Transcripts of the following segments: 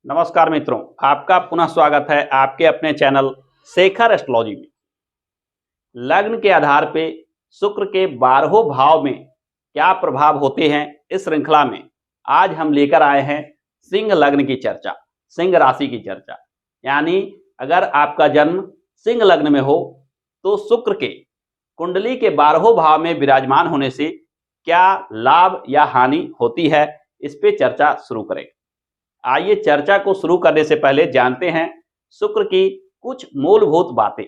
नमस्कार मित्रों, आपका पुनः स्वागत है आपके अपने चैनल शेखर एस्ट्रोलॉजी में। लग्न के आधार पे शुक्र के 12 भाव में क्या प्रभाव होते हैं, इस श्रृंखला में आज हम लेकर आए हैं सिंह लग्न की चर्चा, सिंह राशि की चर्चा। यानी अगर आपका जन्म सिंह लग्न में हो तो शुक्र के कुंडली के 12 भाव में विराजमान होने से क्या लाभ या हानि होती है, इस पे चर्चा शुरू करें। आइए चर्चा को शुरू करने से पहले जानते हैं शुक्र की कुछ मूलभूत बातें।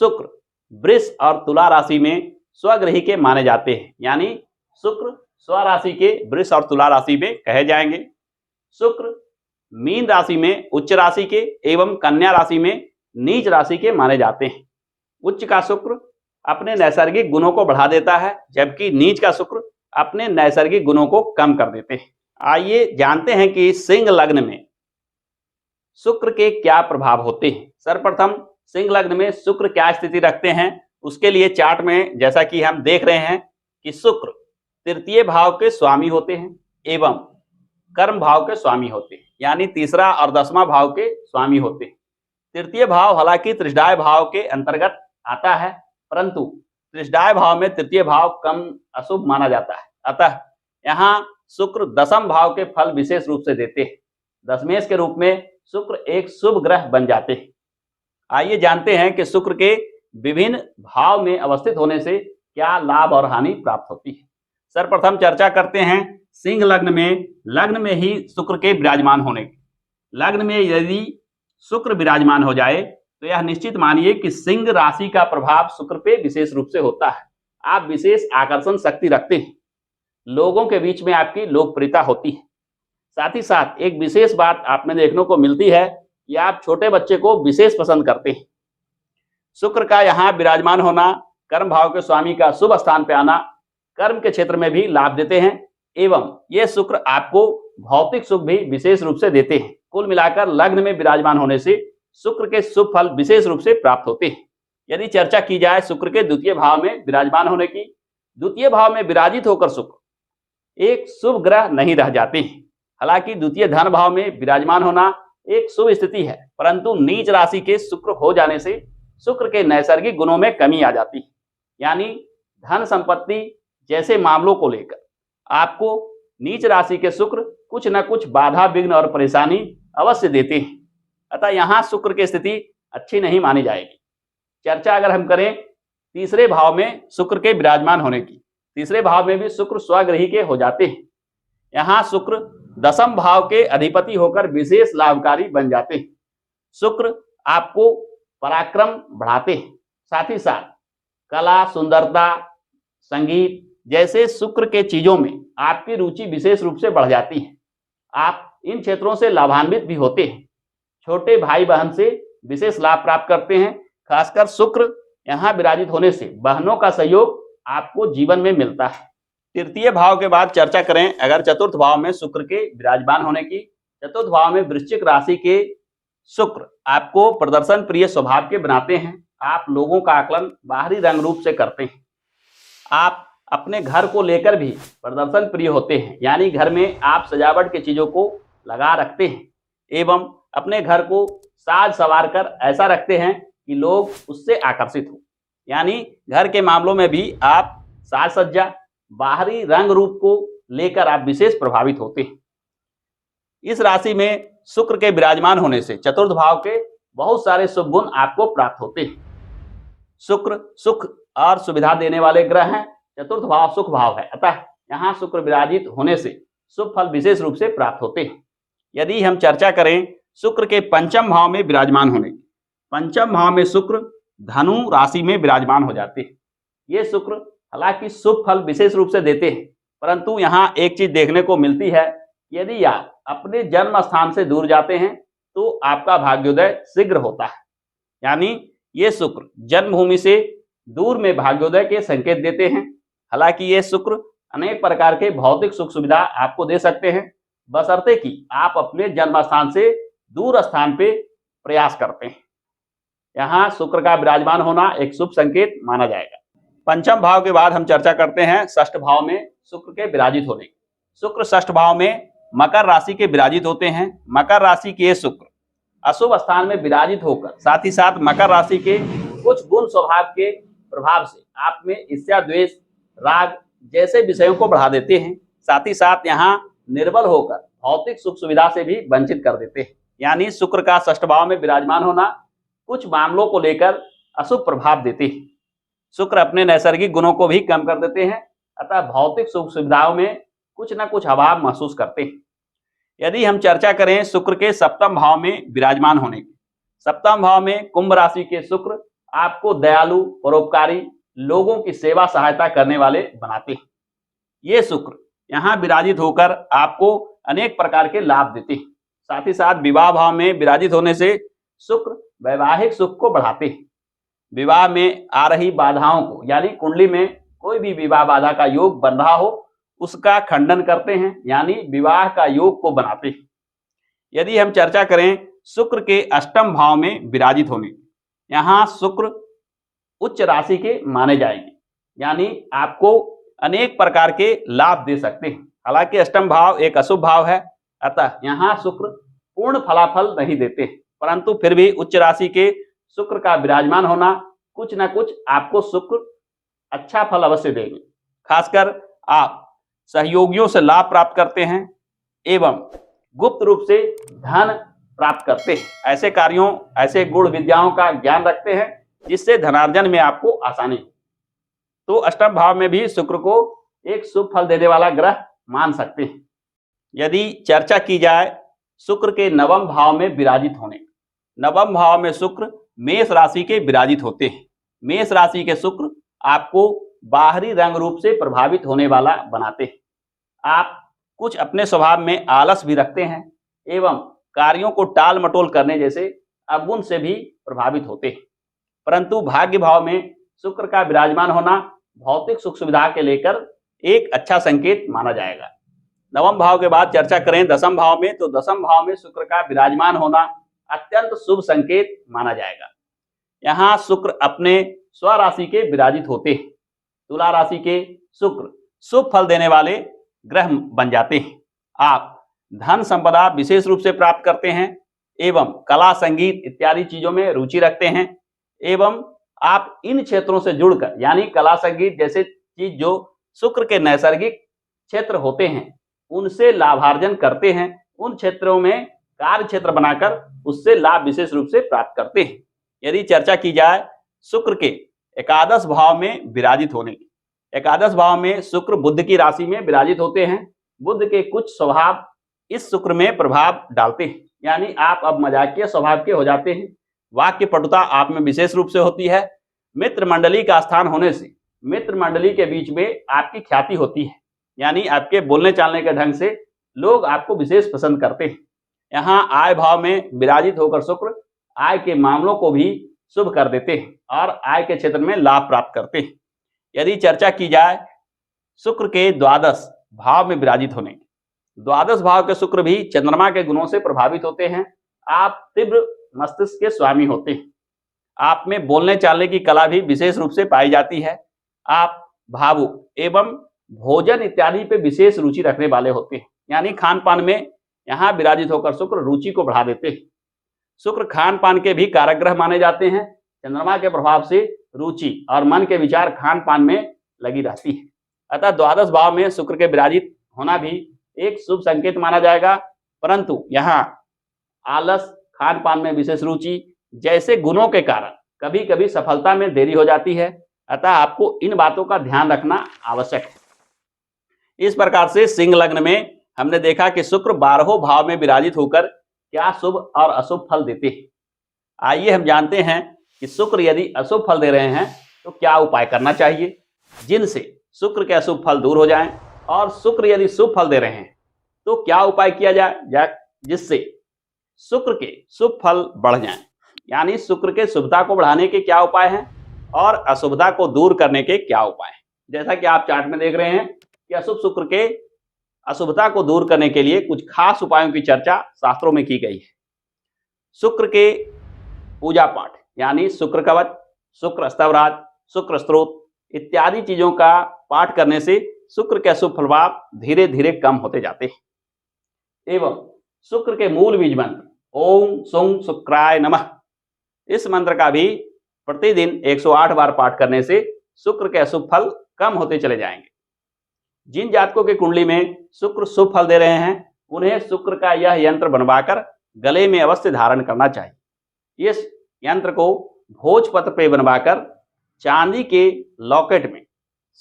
शुक्र वृष और तुला राशि में स्वग्रही के माने जाते हैं, यानी शुक्र स्वराशि के वृष और तुला राशि में कहे जाएंगे। शुक्र मीन राशि में उच्च राशि के एवं कन्या राशि में नीच राशि के माने जाते हैं। उच्च का शुक्र अपने नैसर्गिक गुणों को बढ़ा देता है, जबकि नीच का शुक्र अपने नैसर्गिक गुणों को कम कर देते हैं। आइए जानते हैं कि सिंह लग्न में शुक्र के क्या प्रभाव होते हैं। सर्वप्रथम सिंह लग्न में शुक्र क्या स्थिति रखते हैं, उसके लिए चार्ट में जैसा कि हम देख रहे हैं कि शुक्र तृतीय भाव के स्वामी होते हैं एवं कर्म भाव के स्वामी होते हैं, यानी तीसरा और 10वां भाव के स्वामी होते हैं। तृतीय भाव हालांकि त्रिशदाय भाव के अंतर्गत आता है, परंतु त्रिशदाय भाव में तृतीय भाव कम अशुभ माना जाता है। अतः यहाँ शुक्र 10म भाव के फल विशेष रूप से देते हैं। दशमेश के रूप में शुक्र एक शुभ ग्रह बन जाते हैं। आइए जानते हैं कि शुक्र के विभिन्न भाव में अवस्थित होने से क्या लाभ और हानि प्राप्त होती है। सर्वप्रथम चर्चा करते हैं सिंह लग्न में ही शुक्र के विराजमान होने की। लग्न में यदि शुक्र विराजमान हो जाए तो यह निश्चित मानिए कि सिंह राशि का प्रभाव शुक्र पे विशेष रूप से होता है। आप विशेष आकर्षण शक्ति रखते हैं, लोगों के बीच में आपकी लोकप्रियता होती है। साथ ही साथ एक विशेष बात आप में देखने को मिलती है कि आप छोटे बच्चे को विशेष पसंद करते हैं। शुक्र का यहाँ विराजमान होना, कर्म भाव के स्वामी का शुभ स्थान पे आना कर्म के क्षेत्र में भी लाभ देते हैं एवं ये शुक्र आपको भौतिक सुख भी विशेष रूप से देते हैं। कुल मिलाकर लग्न में विराजमान होने से शुक्र के शुभ फल विशेष रूप से प्राप्त होते हैं। यदि चर्चा की जाए शुक्र के द्वितीय भाव में विराजमान होने की, द्वितीय भाव में विराजित होकर शुक्र एक शुभ ग्रह नहीं रह जाते हैं। हालांकि द्वितीय धन भाव में विराजमान होना एक शुभ स्थिति है, परंतु नीच राशि के शुक्र हो जाने से शुक्र के नैसर्गिक गुणों में कमी आ जाती है। यानी धन संपत्ति जैसे मामलों को लेकर आपको नीच राशि के शुक्र कुछ न कुछ बाधा विघ्न और परेशानी अवश्य देते हैं। अतः यहाँ शुक्र की स्थिति अच्छी नहीं मानी जाएगी। चर्चा अगर हम करें तीसरे भाव में शुक्र के विराजमान होने की, तीसरे भाव में भी शुक्र स्वग्रही के हो जाते हैं। यहाँ शुक्र 10म भाव के अधिपति होकर विशेष लाभकारी बन जाते हैं। शुक्र आपको पराक्रम बढ़ाते हैं। साथ ही साथ कला, सुंदरता, संगीत जैसे शुक्र के चीजों में आपकी रुचि विशेष रूप से बढ़ जाती है। आप इन क्षेत्रों से लाभान्वित भी होते हैं। छोटे भाई बहन से विशेष लाभ प्राप्त करते हैं। खासकर शुक्र यहाँ विराजित होने से बहनों का सहयोग आपको जीवन में मिलता है। तृतीय भाव के बाद चर्चा करें अगर चतुर्थ भाव में शुक्र के विराजमान होने की। चतुर्थ भाव में वृश्चिक राशि के शुक्र आपको प्रदर्शन प्रिय स्वभाव के बनाते हैं। आप लोगों का आकलन बाहरी रंग रूप से करते हैं। आप अपने घर को लेकर भी प्रदर्शन प्रिय होते हैं, यानी घर में आप सजावट की चीजों को लगा रखते हैं एवं अपने घर को साज संवार कर ऐसा रखते हैं कि लोग उससे आकर्षित हो। यानी घर के मामलों में भी आप साज सज्जा बाहरी रंग रूप को लेकर आप विशेष प्रभावित होते हैं। इस राशि में शुक्र के विराजमान होने से चतुर्थ भाव के बहुत सारे शुभ गुण आपको प्राप्त होते हैं। शुक्र सुख और सुविधा देने वाले ग्रह हैं। चतुर्थ भाव सुख भाव है, अतः यहाँ शुक्र विराजित होने से शुभ फल विशेष रूप से प्राप्त होते हैं। यदि हम चर्चा करें शुक्र के 5म भाव में विराजमान होने की, 5म भाव में शुक्र धनु राशि में विराजमान हो जाते हैं। ये शुक्र हालांकि शुभ फल विशेष रूप से देते हैं, परंतु यहाँ एक चीज देखने को मिलती है, यदि आप अपने जन्म स्थान से दूर जाते हैं तो आपका भाग्योदय शीघ्र होता है। यानी ये शुक्र जन्मभूमि से दूर में भाग्योदय के संकेत देते हैं। हालांकि ये शुक्र अनेक प्रकार के भौतिक सुख सुविधा आपको दे सकते हैं, बशर्ते कि आप अपने जन्म स्थान से दूर स्थान पे प्रयास करते हैं। यहाँ शुक्र का विराजमान होना एक शुभ संकेत माना जाएगा। 5म भाव के बाद हम चर्चा करते हैं षष्ठ भाव में शुक्र के विराजित होने की। शुक्र षष्ठ भाव में मकर राशि के विराजित होते हैं। मकर राशि के शुक्र अशुभ स्थान में विराजित होकर साथ ही साथ मकर राशि के कुछ गुण स्वभाव के प्रभाव से आप में ईर्ष्या, द्वेष, राग जैसे विषयों को बढ़ा देते हैं। साथ ही साथ यहाँ निर्बल होकर भौतिक सुख सुविधा से भी वंचित कर देते हैं। यानी शुक्र का षष्ठ भाव में विराजमान होना कुछ मामलों को लेकर अशुभ प्रभाव देते हैं। शुक्र अपने नैसर्गिक गुणों को भी कम कर देते हैं, अतः भौतिक सुख सुविधाओं में कुछ न कुछ अभाव महसूस करते हैं। यदि हम चर्चा करें शुक्र के सप्तम भाव में विराजमान होने की, सप्तम भाव में कुंभ राशि के शुक्र आपको दयालु, परोपकारी, लोगों की सेवा सहायता करने वाले बनाते हैं। ये शुक्र यहाँ विराजित होकर आपको अनेक प्रकार के लाभ देते हैं। साथ ही साथ विवाह भाव में विराजित होने से शुक्र वैवाहिक सुख को बढ़ाते हैं। विवाह में आ रही बाधाओं को, यानी कुंडली में कोई भी विवाह बाधा का योग बन रहा हो उसका खंडन करते हैं, यानी विवाह का योग को बनाते हैं। यदि हम चर्चा करें शुक्र के अष्टम भाव में विराजित होने की, यहाँ शुक्र उच्च राशि के माने जाएंगे, यानी आपको अनेक प्रकार के लाभ दे सकते हैं। हालांकि अष्टम भाव एक अशुभ भाव है, अतः यहाँ शुक्र पूर्ण फलाफल नहीं देते, परंतु फिर भी उच्च राशि के शुक्र का विराजमान होना कुछ न कुछ आपको शुक्र अच्छा फल अवश्य देंगे। खासकर आप सहयोगियों से लाभ प्राप्त करते हैं एवं गुप्त रूप से धन प्राप्त करते हैं। ऐसे कार्यों, ऐसे गुण विद्याओं का ज्ञान रखते हैं जिससे धनार्जन में आपको आसानी हो। तो अष्टम भाव में भी शुक्र को एक शुभ फल देने वाला ग्रह मान सकते हैं। यदि चर्चा की जाए शुक्र के नवम भाव में विराजित होने, नवम भाव में शुक्र मेष राशि के विराजित होते हैं। मेष राशि के शुक्र आपको बाहरी रंग रूप से प्रभावित होने वाला बनाते हैं। आप कुछ अपने स्वभाव में आलस भी रखते हैं एवं कार्यों को टाल मटोल करने जैसे अवगुण से भी प्रभावित होते हैं। परंतु भाग्य भाव में शुक्र का विराजमान होना भौतिक सुख सुविधा के लेकर एक अच्छा संकेत माना जाएगा। नवम भाव के बाद चर्चा करें दसम भाव में, तो दसम भाव में शुक्र का विराजमान होना अत्यंत शुभ संकेत माना जाएगा। यहाँ शुक्र अपने स्वराशि के विराजित होते हैं। तुला राशि के शुक्र शुभ फल देने वाले ग्रह बन जाते हैं। आप धन संपदा विशेष रूप से प्राप्त करते हैं एवं कला, संगीत इत्यादि चीजों में रुचि रखते हैं एवं आप इन क्षेत्रों से जुड़कर, यानी कला, संगीत जैसे चीज जो शुक्र के नैसर्गिक क्षेत्र होते हैं उनसे लाभार्जन करते हैं। उन क्षेत्रों में कार्य क्षेत्र बनाकर उससे लाभ विशेष रूप से प्राप्त करते हैं। यदि चर्चा की जाए शुक्र के एकादश भाव में विराजित होने की, एकादश भाव में शुक्र बुध की राशि में विराजित होते हैं। बुध के कुछ स्वभाव इस शुक्र में प्रभाव डालते हैं, यानी आप अब मजाकिया स्वभाव के हो जाते हैं। वाक्य पटुता आप में विशेष रूप से होती है। मित्र मंडली का स्थान होने से मित्र मंडली के बीच में आपकी ख्याति होती है, यानी आपके बोलने चालने के ढंग से लोग आपको विशेष पसंद करते हैं। यहाँ आय भाव में विराजित होकर शुक्र आय के मामलों को भी शुभ कर देते हैं और आय के क्षेत्र में लाभ प्राप्त करते हैं। यदि चर्चा की जाए शुक्र के द्वादश भाव में विराजित होने की, द्वादश भाव के शुक्र भी चंद्रमा के गुणों से प्रभावित होते हैं। आप तीव्र मस्तिष्क के स्वामी होते हैं। आप में बोलने चालने की कला भी विशेष रूप से पाई जाती है। आप भावुक एवं भोजन इत्यादि पे विशेष रुचि रखने वाले होते हैं, यानी खान पान में यहाँ विराजित होकर शुक्र रुचि को बढ़ा देते हैं। शुक्र खान पान के भी कारक ग्रह माने जाते हैं। चंद्रमा के प्रभाव से रुचि और मन के विचार खान पान में लगी रहती है। अतः द्वादश भाव में शुक्र के विराजित होना भी एक शुभ संकेत माना जाएगा। परंतु यहाँ आलस, खान पान में विशेष रुचि जैसे गुणों के कारण कभी कभी सफलता में देरी हो जाती है। अतः आपको इन बातों का ध्यान रखना आवश्यक है। इस प्रकार से सिंह लग्न में हमने देखा कि शुक्र 12 भाव में विराजित होकर क्या शुभ और अशुभ फल देते हैं। आइए हम जानते हैं कि शुक्र यदि अशुभ फल दे रहे हैं तो क्या उपाय करना चाहिए जिनसे शुक्र के अशुभ फल दूर हो जाएं, और शुक्र यदि शुभ फल दे रहे हैं तो क्या उपाय किया जाए जिससे शुक्र के शुभ फल बढ़ जाएं। यानी शुक्र के शुभता को बढ़ाने के क्या उपाय हैं और अशुभता को दूर करने के क्या उपाय हैं। जैसा कि आप चार्ट में देख रहे हैं कि अशुभ शुक्र के अशुभता को दूर करने के लिए कुछ खास उपायों की चर्चा शास्त्रों में की गई है। शुक्र के पूजा पाठ, यानी शुक्र कवच, शुक्र स्तवराज, शुक्र स्तोत्र इत्यादि चीजों का पाठ करने से शुक्र के अशुभ प्रभाव धीरे धीरे कम होते जाते हैं। एवं शुक्र के मूल बीज मंत्र ओम सुं शुक्राय नमः, इस मंत्र का भी प्रतिदिन 108 बार पाठ करने से शुक्र के अशुभ फल कम होते चले जाएंगे। जिन जातकों की कुंडली में शुक्र शुभ फल दे रहे हैं उन्हें शुक्र का यह यंत्र बनवाकर गले में अवश्य धारण करना चाहिए। इस यंत्र को भोजपत्र पे बनवाकर चांदी के लॉकेट में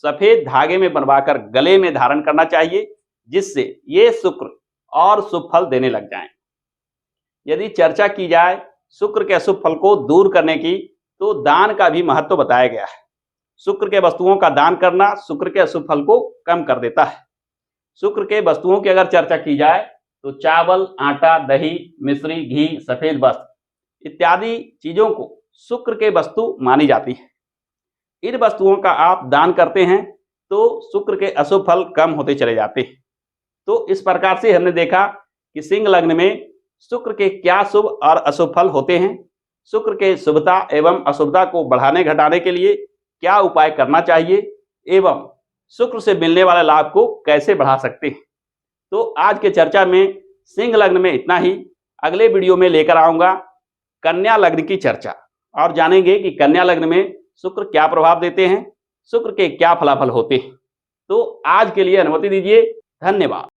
सफेद धागे में बनवाकर गले में धारण करना चाहिए, जिससे ये शुक्र और शुभ फल देने लग जाएं। यदि चर्चा की जाए शुक्र के अशुभ फल को दूर करने की, तो दान का भी महत्व बताया गया है। शुक्र के वस्तुओं का दान करना शुक्र के अशुभ फल को कम कर देता है। शुक्र के वस्तुओं की अगर चर्चा की जाए तो चावल, आटा, दही, मिश्री, घी, सफेद वस्त्र इत्यादि चीजों को शुक्र के वस्तु मानी जाती है। इन वस्तुओं का आप दान करते हैं तो शुक्र के अशुभ फल कम होते चले जाते हैं। तो इस प्रकार से हमने देखा कि सिंह लग्न में शुक्र के क्या शुभ और अशुभ फल होते हैं, शुक्र के शुभता एवं अशुभता को बढ़ाने घटाने के लिए क्या उपाय करना चाहिए एवं शुक्र से मिलने वाले लाभ को कैसे बढ़ा सकते हैं। तो आज के चर्चा में सिंह लग्न में इतना ही। अगले वीडियो में लेकर आऊंगा कन्या लग्न की चर्चा और जानेंगे कि कन्या लग्न में शुक्र क्या प्रभाव देते हैं, शुक्र के क्या फलाफल होते हैं। तो आज के लिए अनुमति दीजिए। धन्यवाद।